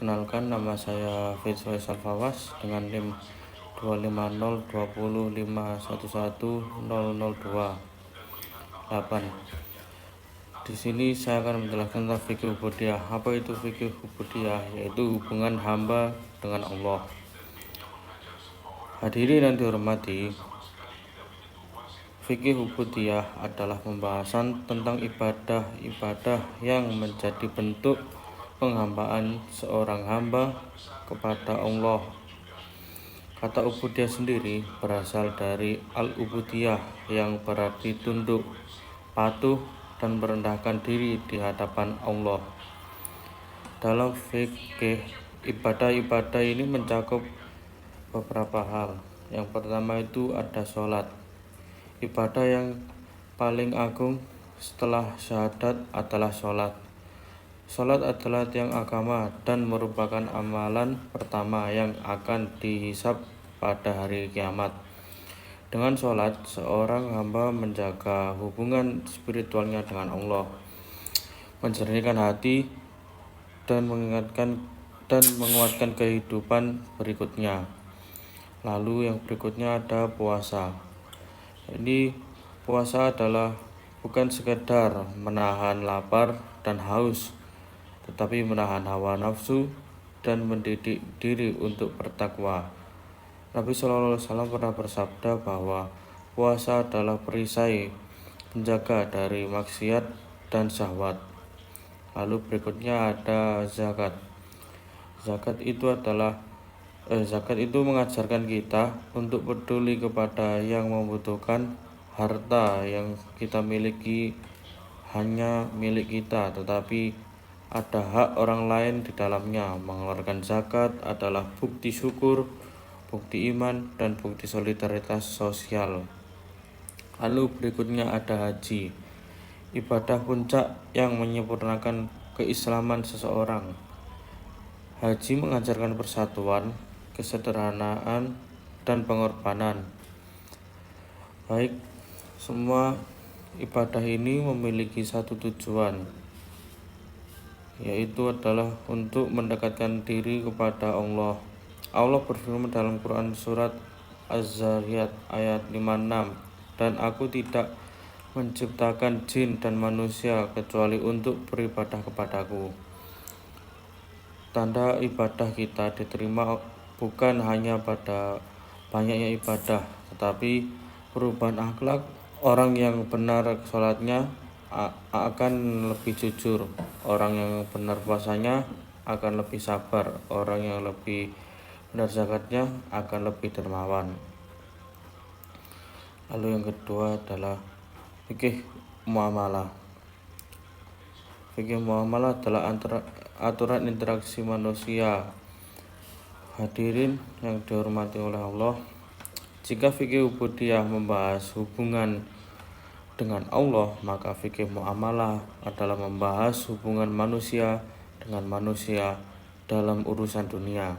Perkenalkan, nama saya Fitzroy Salfawas dengan NIM 25020511002 Di sini saya akan menjelaskan tentang fikih ubudiyah. Apa itu fikih ubudiyah? Yaitu hubungan hamba dengan Allah. Hadirin yang dihormati, fikih ubudiyah adalah pembahasan tentang ibadah-ibadah yang menjadi bentuk penghambaan seorang hamba kepada Allah. Kata ubudiyah sendiri berasal dari al-ubudiyah yang berarti tunduk, patuh, dan merendahkan diri di hadapan Allah. Dalam fikih, ibadah-ibadah ini mencakup beberapa hal. Yang pertama itu ada sholat. Ibadah yang paling agung setelah syahadat adalah sholat. Sholat adalah tiang agama dan merupakan amalan pertama yang akan dihisab pada hari kiamat. Dengan sholat, seorang hamba menjaga hubungan spiritualnya dengan Allah, menjernihkan hati, dan menguatkan kehidupan berikutnya. Lalu yang berikutnya ada puasa. Ini puasa adalah bukan sekedar menahan lapar dan haus, tetapi menahan hawa nafsu dan mendidik diri untuk bertakwa. Nabi SAW pernah bersabda bahwa puasa adalah perisai penjaga dari maksiat dan syahwat. Lalu berikutnya ada zakat. Zakat itu mengajarkan kita untuk peduli kepada yang membutuhkan. Harta yang kita miliki hanya milik kita, tetapi ada hak orang lain di dalamnya. Mengeluarkan zakat adalah bukti syukur, bukti iman, dan bukti solidaritas sosial. Lalu berikutnya ada haji, ibadah puncak yang menyempurnakan keislaman seseorang. Haji mengajarkan persatuan, kesederhanaan, dan pengorbanan. Baik, semua ibadah ini memiliki satu tujuan, yaitu adalah untuk mendekatkan diri kepada Allah. Allah berfirman dalam Quran surat Az-Zariyat ayat 56, dan aku tidak menciptakan jin dan manusia kecuali untuk beribadah kepadaku. Tanda ibadah kita diterima bukan hanya pada banyaknya ibadah, tetapi perubahan akhlak. Orang yang benar sholatnya akan lebih jujur, orang yang benar puasanya akan lebih sabar, orang yang lebih benar zakatnya akan lebih dermawan. Lalu yang kedua adalah fikih muamalah. Fikih muamalah adalah aturan interaksi manusia. Hadirin yang dihormati oleh Allah, jika fikih ubudiyah membahas hubungan dengan Allah, maka fikih muamalah adalah membahas hubungan manusia dengan manusia dalam urusan dunia.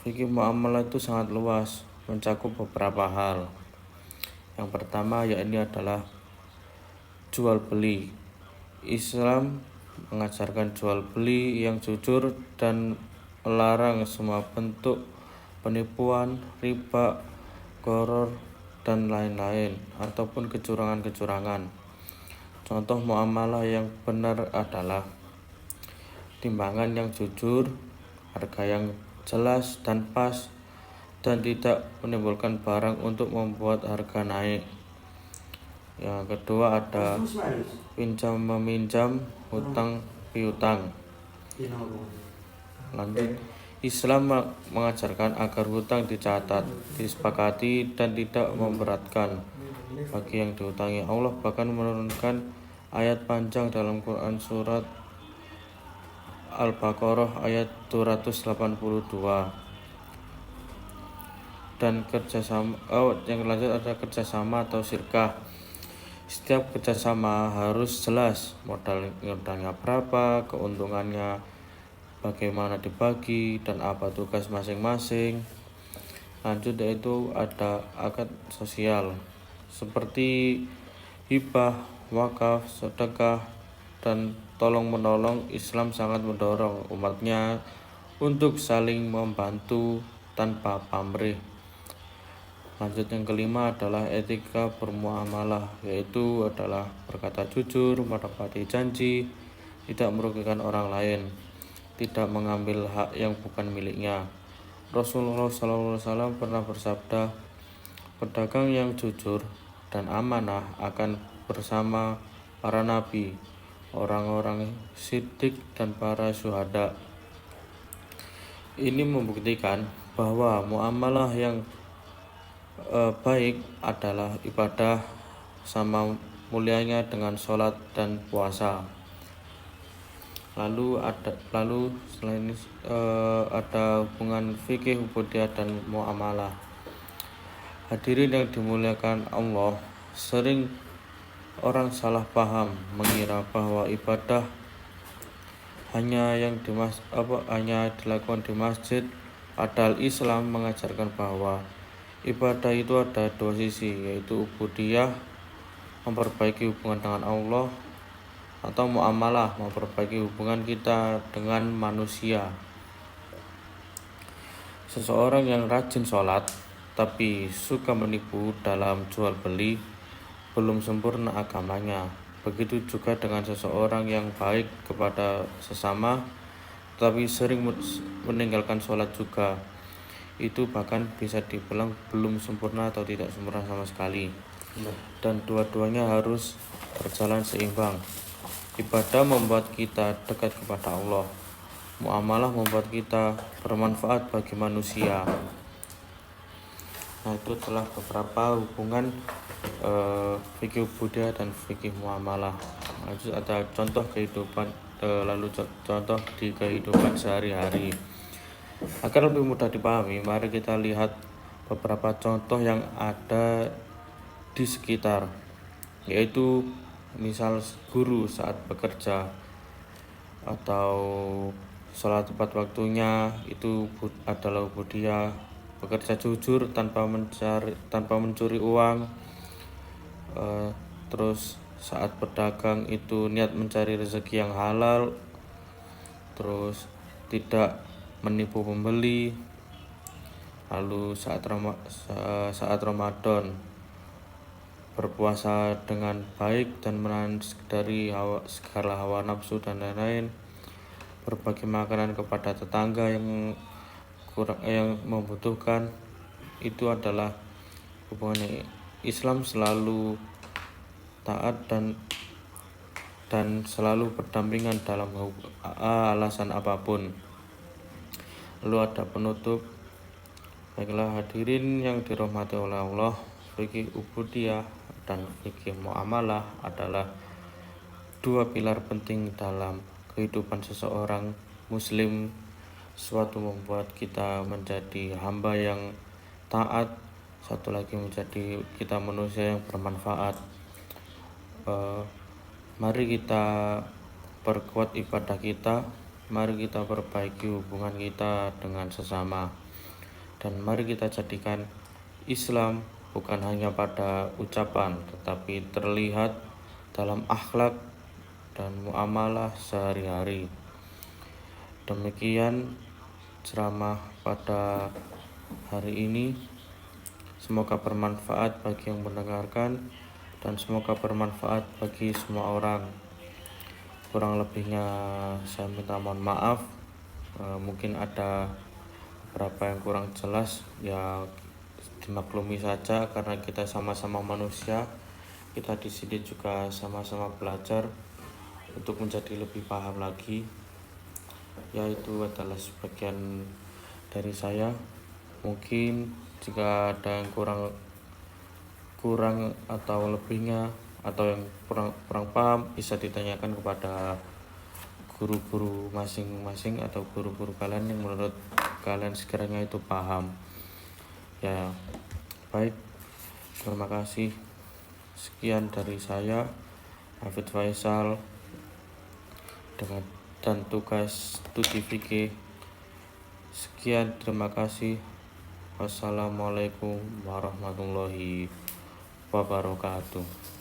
Fikih muamalah itu sangat luas, mencakup beberapa hal. Yang pertama yakni adalah jual beli. Islam mengajarkan jual beli yang jujur dan melarang semua bentuk penipuan, riba, gharar, dan lain-lain, ataupun kecurangan-kecurangan. Contoh muamalah yang benar adalah timbangan yang jujur, harga yang jelas dan pas, dan tidak menimbulkan barang untuk membuat harga naik. Yang kedua ada pinjam meminjam, hutang piutang. Lanjut, Islam mengajarkan agar hutang dicatat, disepakati, dan tidak memberatkan bagi yang dihutangi. Allah bahkan menurunkan ayat panjang dalam Quran surat Al-Baqarah ayat 282. Dan yang lanjut ada kerjasama atau syirkah. Setiap kerjasama harus jelas, modalnya berapa, keuntungannya bagaimana dibagi, dan apa tugas masing-masing. Lanjut yaitu ada akad sosial seperti hibah, wakaf, sedekah, dan tolong-menolong, Islam sangat mendorong umatnya untuk saling membantu tanpa pamrih. Lanjut, yang kelima adalah etika bermuamalah, yaitu adalah berkata jujur, menepati janji, tidak merugikan orang lain, tidak mengambil hak yang bukan miliknya. Rasulullah SAW pernah bersabda, pedagang yang jujur dan amanah akan bersama para nabi, orang-orang siddiq, dan para syuhada. Ini membuktikan bahwa muamalah yang baik adalah ibadah sama mulianya dengan sholat dan puasa. Lalu selain ini ada hubungan fikih, ubudiyah, dan muamalah. Hadirin yang dimuliakan Allah, sering orang salah paham mengira bahwa ibadah hanya dilakukan di masjid, padahal Islam mengajarkan bahwa ibadah itu ada dua sisi, yaitu ubudiyah, memperbaiki hubungan dengan Allah, atau muamalah, memperbaiki hubungan kita dengan manusia. Seseorang yang rajin sholat tapi suka menipu dalam jual beli belum sempurna agamanya. Begitu juga dengan seseorang yang baik kepada sesama tapi sering meninggalkan sholat juga. Itu bahkan bisa dibilang belum sempurna atau tidak sempurna sama sekali. Dan dua-duanya harus berjalan seimbang. Ibadah membuat kita dekat kepada Allah, muamalah membuat kita bermanfaat bagi manusia. Nah, itu telah beberapa hubungan fikih ubudiyah dan fikih muamalah. Lanjut, ada contoh kehidupan, contoh di kehidupan sehari-hari. Agar lebih mudah dipahami, mari kita lihat beberapa contoh yang ada di sekitar, yaitu misal guru saat bekerja, atau sholat tepat waktunya, itu adalah ubudiyah. Bekerja jujur tanpa mencuri uang, terus saat berdagang itu niat mencari rezeki yang halal, terus tidak menipu pembeli. Lalu saat Ramadan berpuasa dengan baik dan menahan dari segala hawa nafsu dan lain-lain. Berbagi makanan kepada tetangga yang membutuhkan. Itu adalah hubungannya. Islam selalu taat dan selalu berdampingan dalam alasan apapun. Lalu ada penutup. Baiklah hadirin yang dirahmati oleh Allah, fikih ubudiyah dan fikih muamalah adalah dua pilar penting dalam kehidupan seseorang muslim. Suatu membuat kita menjadi hamba yang taat, satu lagi menjadi kita manusia yang bermanfaat. Mari kita perkuat ibadah kita, mari kita perbaiki hubungan kita dengan sesama, dan mari kita jadikan Islam bukan hanya pada ucapan, tetapi terlihat dalam akhlak dan muamalah sehari-hari. Demikian ceramah pada hari ini. Semoga bermanfaat bagi yang mendengarkan, dan semoga bermanfaat bagi semua orang. Kurang lebihnya saya minta mohon maaf. Mungkin ada beberapa yang kurang jelas, ya dimaklumi saja karena kita sama-sama manusia. Kita di sini juga sama-sama belajar untuk menjadi lebih paham lagi. Ya, itu adalah sebagian dari saya. Mungkin jika ada yang kurang atau lebihnya, atau yang kurang paham, bisa ditanyakan kepada guru-guru masing-masing atau guru-guru kalian yang menurut kalian sekiranya itu paham. Ya, baik, terima kasih. Sekian dari saya, Hafid Faisal, dan tugas studi fikih. Sekian, terima kasih. Wassalamualaikum warahmatullahi wabarakatuh.